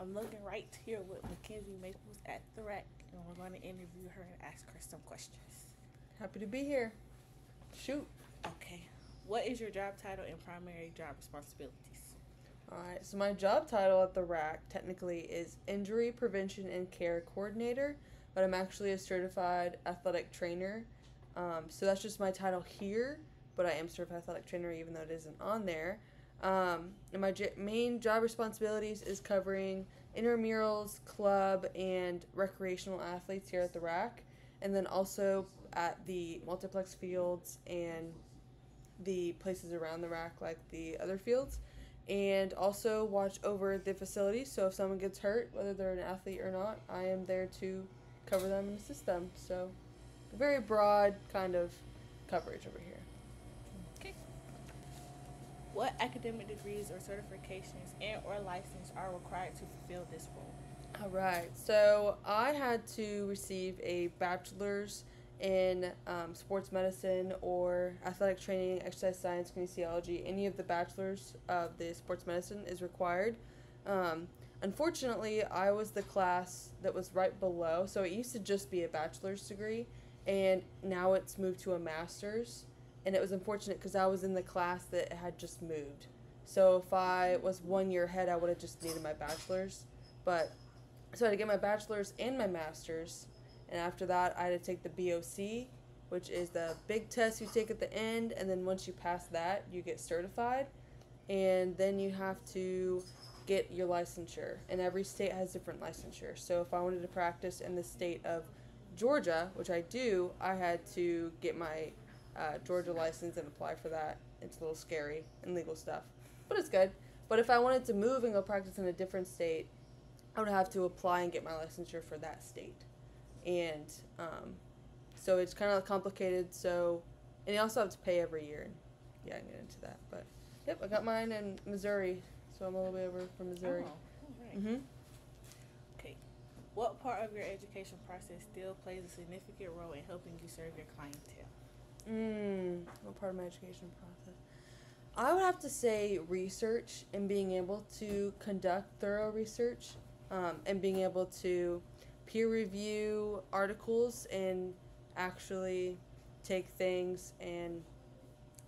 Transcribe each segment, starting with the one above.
I'm Logan Wright here with Mackenzie Maples at the Rack, and we're going to interview her and ask her some questions. Happy to be here. Shoot. Okay. What is your job title and primary job responsibilities? Alright, so my job title at the Rack technically is Injury Prevention and Care Coordinator, but I'm actually a certified athletic trainer. So that's just my title here, but I am certified athletic trainer even though it isn't on there. And my main job responsibilities is covering intramurals, club, and recreational athletes here at the Rack, and then also at the multiplex fields and the places around the Rack like the other fields, and also watch over the facilities. So if someone gets hurt, whether they're an athlete or not, I am there to cover them and assist them. So a very broad kind of coverage over here. Okay. What academic degrees or certifications and or license are required to fulfill this role? All right, so I had to receive a bachelor's in sports medicine or athletic training, exercise science, kinesiology. Any of the bachelors of the sports medicine is required. Unfortunately, I was the class that was right below, so it used to just be a bachelor's degree, and now it's moved to a master's. And it was unfortunate because I was in the class that had just moved. So if I was 1 year ahead, I would have just needed my bachelor's. But so I had to get my bachelor's and my master's. And after that, I had to take the BOC, which is the big test you take at the end. And then once you pass that, you get certified. And then you have to get your licensure. And every state has different licensure. So if I wanted to practice in the state of Georgia, which I do, I had to get my Georgia license and apply for that. It's a little scary and legal stuff, but it's good. But if I wanted to move and go practice in a different state, I would have to apply and get my licensure for that state. And so it's kind of complicated. So, and you also have to pay every year. And yeah, I can get into that. But yep, I got mine in Missouri, so I'm a little bit over from Missouri. Oh, all right. Okay. What part of your education process still plays a significant role in helping you serve your clientele? What part of my education process? I would have to say research and being able to conduct thorough research, and being able to peer review articles and actually take things and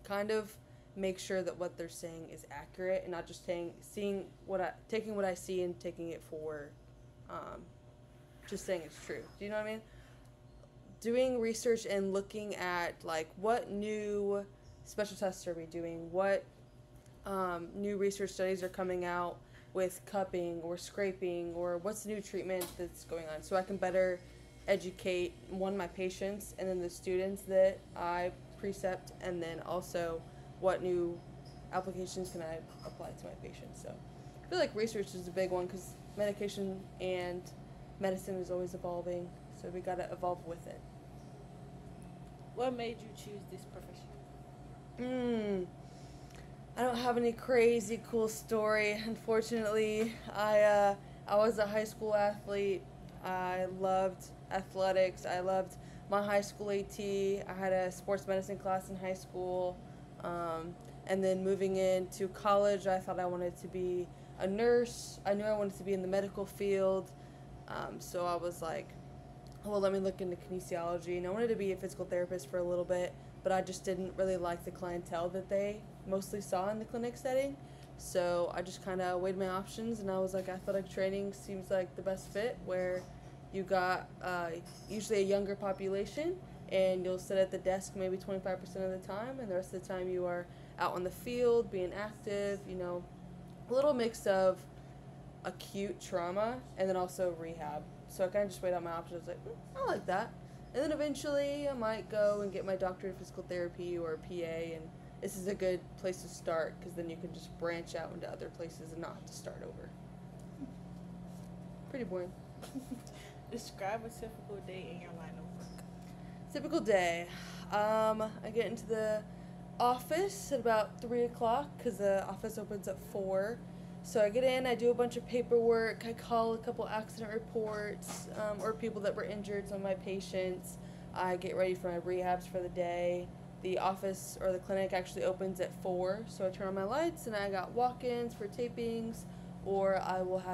kind of make sure that what they're saying is accurate and not just taking what I see and taking it for just saying it's true. Do you know what I mean? Doing research and looking at like what new special tests are we doing, what new research studies are coming out with cupping or scraping, or what's the new treatment that's going on, so I can better educate my patients and then the students that I precept, and then also what new applications can I apply to my patients. So I feel like research is a big one because medication and medicine is always evolving, so we gotta evolve with it. What made you choose this profession? I don't have any crazy cool story. Unfortunately, I was a high school athlete. I loved athletics. I loved my high school AT. I had a sports medicine class in high school. And then moving into college, I thought I wanted to be a nurse. I knew I wanted to be in the medical field. So I was like, well, let me look into kinesiology. And I wanted to be a physical therapist for a little bit, but I just didn't really like the clientele that they mostly saw in the clinic setting. So I just kind of weighed my options, and I was like, athletic training seems like the best fit, where you got usually a younger population, and you'll sit at the desk maybe 25% of the time, and the rest of the time you are out on the field, being active, a little mix of acute trauma and then also rehab. So I kind of just weighed out my options. I was like, I like that. And then eventually I might go and get my doctorate of physical therapy or PA, and this is a good place to start because then you can just branch out into other places and not have to start over. Pretty boring. Describe a typical day in your line of work. Typical day. I get into the office at about 3 o'clock because the office opens at 4. So I get in, I do a bunch of paperwork, I call a couple accident reports, or people that were injured, some of my patients. I get ready for my rehabs for the day. The office or the clinic actually opens at 4, so I turn on my lights and I got walk-ins for tapings, or I will have